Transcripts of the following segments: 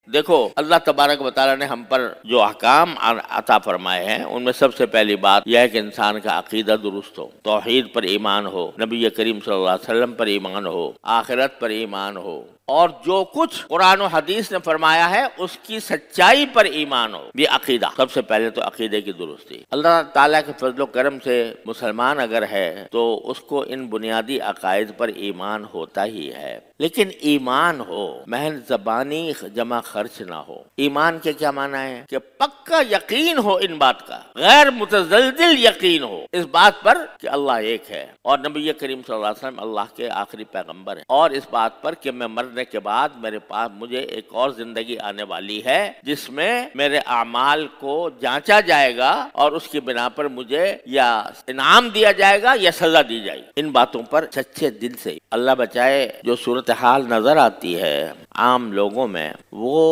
دیکھو اللہ تبارک و تعالیٰ نے ہم پر جو احکام عطا فرمائے ہیں ان میں سب سے پہلی بات یہ ہے کہ انسان کا عقیدہ درست ہو، توحید پر ایمان ہو، نبی کریم صلی اللہ علیہ وسلم پر ایمان ہو، آخرت پر ایمان ہو، اور جو کچھ قرآن و حدیث نے فرمایا ہے اس کی سچائی پر ایمان ہو۔ یہ عقیدہ سب سے پہلے تو عقیدے کی درستی۔ اللہ تعالیٰ کے فضل و کرم سے مسلمان اگر ہے تو اس کو ان بنیادی عقائد پر ایمان ہوتا ہی ہے، لیکن ایمان ہو محض زبانی جمع خرچ نہ ہو۔ ایمان کے کیا معنی ہے؟ کہ پکا یقین ہو ان بات کا، غیر متزلزل یقین ہو اس بات پر کہ اللہ ایک ہے اور نبی کریم صلی اللہ علیہ وسلم اللہ کے آخری پیغمبر ہیں، اور اس بات پر کہ میں مرنے کے بعد میرے پاس مجھے ایک اور زندگی آنے والی ہے جس میں میرے اعمال کو جانچا جائے گا اور اس کی بنا پر مجھے یا انعام دیا جائے گا یا سزا دی جائے گی۔ ان باتوں پر سچے دل سے اللہ بچائے جو صورتحال نظر آتی ہے عام لوگوں میں وہ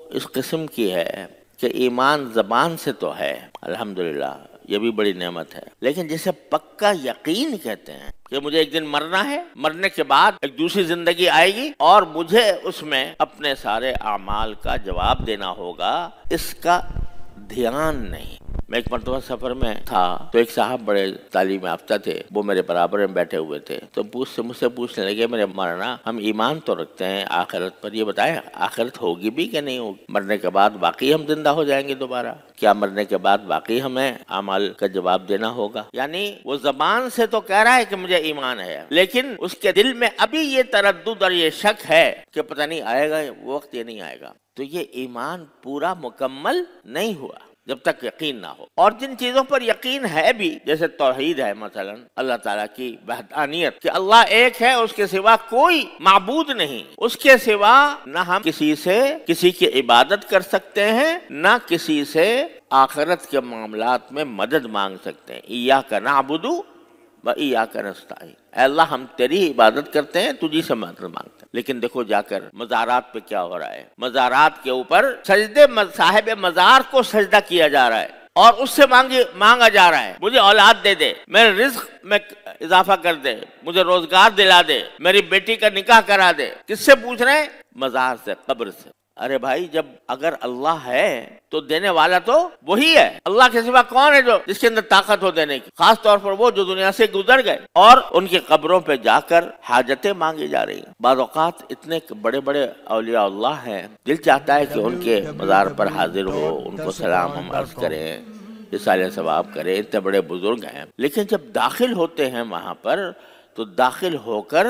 اس قسم کی ہے کہ ایمان زبان سے تو ہے الحمدللہ، یہ بھی بڑی نعمت ہے، لیکن جسے پکا یقین کہتے ہیں کہ مجھے ایک دن مرنا ہے، مرنے کے بعد ایک دوسری زندگی آئے گی اور مجھے اس میں اپنے سارے اعمال کا جواب دینا ہوگا، اس کا دھیان نہیں۔ میں ایک مرتبہ سفر میں تھا تو ایک صاحب بڑے تعلیم یافتہ تھے، وہ میرے برابر میں بیٹھے ہوئے تھے، تو مجھ سے پوچھنے لگے میرے مولانا ہم ایمان تو رکھتے ہیں آخرت پر، یہ بتائیں آخرت ہوگی بھی کہ نہیں ہوگی؟ مرنے کے بعد واقعی ہم زندہ ہو جائیں گے دوبارہ؟ کیا مرنے کے بعد واقعی ہمیں اعمال کا جواب دینا ہوگا؟ یعنی وہ زبان سے تو کہہ رہا ہے کہ مجھے ایمان ہے، لیکن اس کے دل میں ابھی یہ تردد اور یہ شک ہے کہ پتہ نہیں آئے گا وہ وقت یا نہیں آئے گا، تو یہ ایمان پورا مکمل نہیں ہوا جب تک یقین نہ ہو۔ اور جن چیزوں پر یقین ہے بھی، جیسے توحید ہے مثلا، اللہ تعالیٰ کی وحدانیت کہ اللہ ایک ہے، اس کے سوا کوئی معبود نہیں، اس کے سوا نہ ہم کسی سے کسی کی عبادت کر سکتے ہیں نہ کسی سے آخرت کے معاملات میں مدد مانگ سکتے ہیں۔ ایاک نعبد و ایاک نستعین، اے اللہ ہم تیری عبادت کرتے ہیں، تجھی سے مدد مانگتے ہیں۔ لیکن دیکھو جا کر مزارات پہ کیا ہو رہا ہے، مزارات کے اوپر سجدے صاحب مزار کو سجدہ کیا جا رہا ہے اور اس سے مانگا جا رہا ہے مجھے اولاد دے دے، میرے رزق میں اضافہ کر دے، مجھے روزگار دلا دے، میری بیٹی کا نکاح کرا دے۔ کس سے پوچھ رہے ہیں؟ مزار سے، قبر سے۔ ارے بھائی جب اگر اللہ ہے تو دینے والا تو وہی ہے، اللہ کے سوا کون ہے جو جس کے اندر طاقت ہو دینے کی؟ خاص طور پر وہ جو دنیا سے گزر گئے اور ان کی قبروں پہ جا کر حاجتیں مانگی جا رہی ہیں۔ بعض اوقات اتنے بڑے بڑے اولیاء اللہ ہیں، دل چاہتا ہے کہ ان کے مزار پر حاضر ہو، ان کو سلام ہم عرض کریں، اصالہ ثواب کریں، اتنے بڑے بزرگ ہیں، لیکن جب داخل ہوتے ہیں وہاں پر تو داخل ہو کر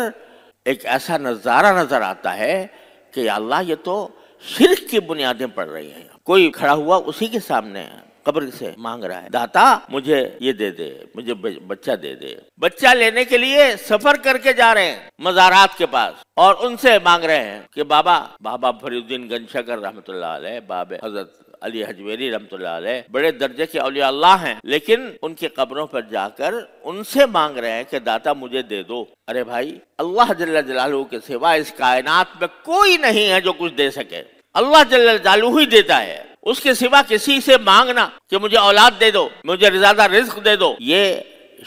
ایک ایسا نظارہ نظر آتا ہے کہ یا اللہ یہ تو شرک کی بنیادیں پڑ رہی ہیں۔ کوئی کھڑا ہوا اسی کے سامنے قبر سے مانگ رہا ہے، داتا مجھے یہ دے دے، مجھے بچہ دے دے۔ بچہ لینے کے لیے سفر کر کے جا رہے ہیں مزارات کے پاس اور ان سے مانگ رہے ہیں کہ بابا فرید الدین گنج شکر رحمۃ اللہ علیہ، باب حضرت علی حجویری رحمۃ اللہ علیہ بڑے درجے کے اولیاء اللہ ہیں، لیکن ان کی قبروں پر جا کر ان سے مانگ رہے ہیں کہ داتا مجھے دے دو۔ ارے بھائی اللہ جل جلالہ کے سوا اس کائنات میں کوئی نہیں ہے جو کچھ دے سکے، اللہ جل جلالہ ہی دیتا ہے، اس کے سوا کسی سے مانگنا کہ مجھے اولاد دے دو، مجھے زیادہ رزق دے دو، یہ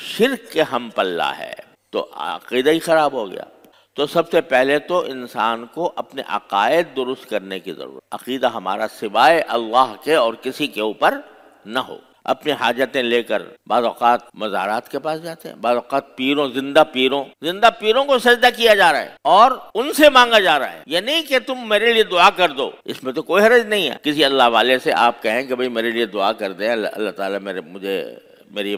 شرک کے ہم پلہ ہے، تو عقیدہ ہی خراب ہو گیا۔ تو سب سے پہلے تو انسان کو اپنے عقائد درست کرنے کی ضرورت، عقیدہ ہمارا سوائے اللہ کے اور کسی کے اوپر نہ ہو۔ اپنی حاجتیں لے کر بعض اوقات مزارات کے پاس جاتے ہیں، بعض اوقات زندہ پیروں کو سجدہ کیا جا رہا ہے اور ان سے مانگا جا رہا ہے۔ یہ نہیں کہ تم میرے لیے دعا کر دو، اس میں تو کوئی حرج نہیں ہے۔ کسی اللہ والے سے آپ کہیں کہ بھئی میرے لیے دعا کر دیں، اللہ تعالیٰ میری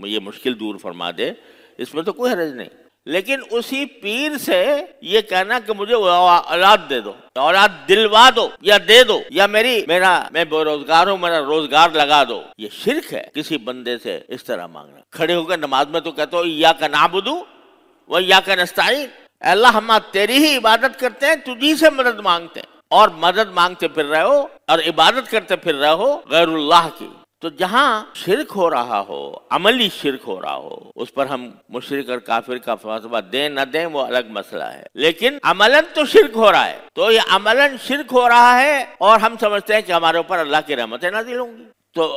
یہ مشکل دور فرما دے، اس میں تو کوئی حرج نہیں، لیکن اسی پیر سے یہ کہنا کہ مجھے اولاد دے دو، اولاد دلوا دو یا دے دو، یا میں بے روزگار ہوں، میرا روزگار لگا دو، یہ شرک ہے۔ کسی بندے سے اس طرح مانگنا، کھڑے ہو کر نماز میں تو کہتے ہو ایاک نعبد و ایاک نستعین، اے اللہ ہم تیری ہی عبادت کرتے ہیں، تجھی سے مدد مانگتے ہیں، اور مدد مانگتے پھر رہے ہو اور عبادت کرتے پھر رہے ہو غیر اللہ کی۔ تو جہاں شرک ہو رہا ہو، عملی شرک ہو رہا ہو، اس پر ہم مشرک اور کافر کا فیصلہ دیں نہ دیں وہ الگ مسئلہ ہے، لیکن عملاً تو شرک ہو رہا ہے، تو یہ عملاً شرک ہو رہا ہے اور ہم سمجھتے ہیں کہ ہمارے اوپر اللہ کی رحمتیں نازل ہوں گی۔ تو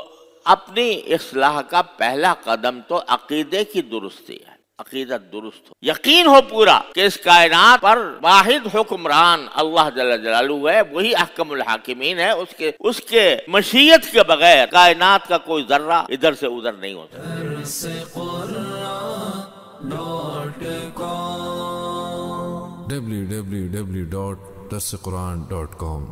اپنی اصلاح کا پہلا قدم تو عقیدے کی درستی ہے، عقیدت درست ہو، یقین ہو پورا کہ اس کائنات پر واحد حکمران اللہ جل جلالہ ہے، وہی احکم الحاکمین ہے، اس کے مشیت کے بغیر کائنات کا کوئی ذرہ ادھر سے ادھر نہیں ہوتا۔ www.darsequran.com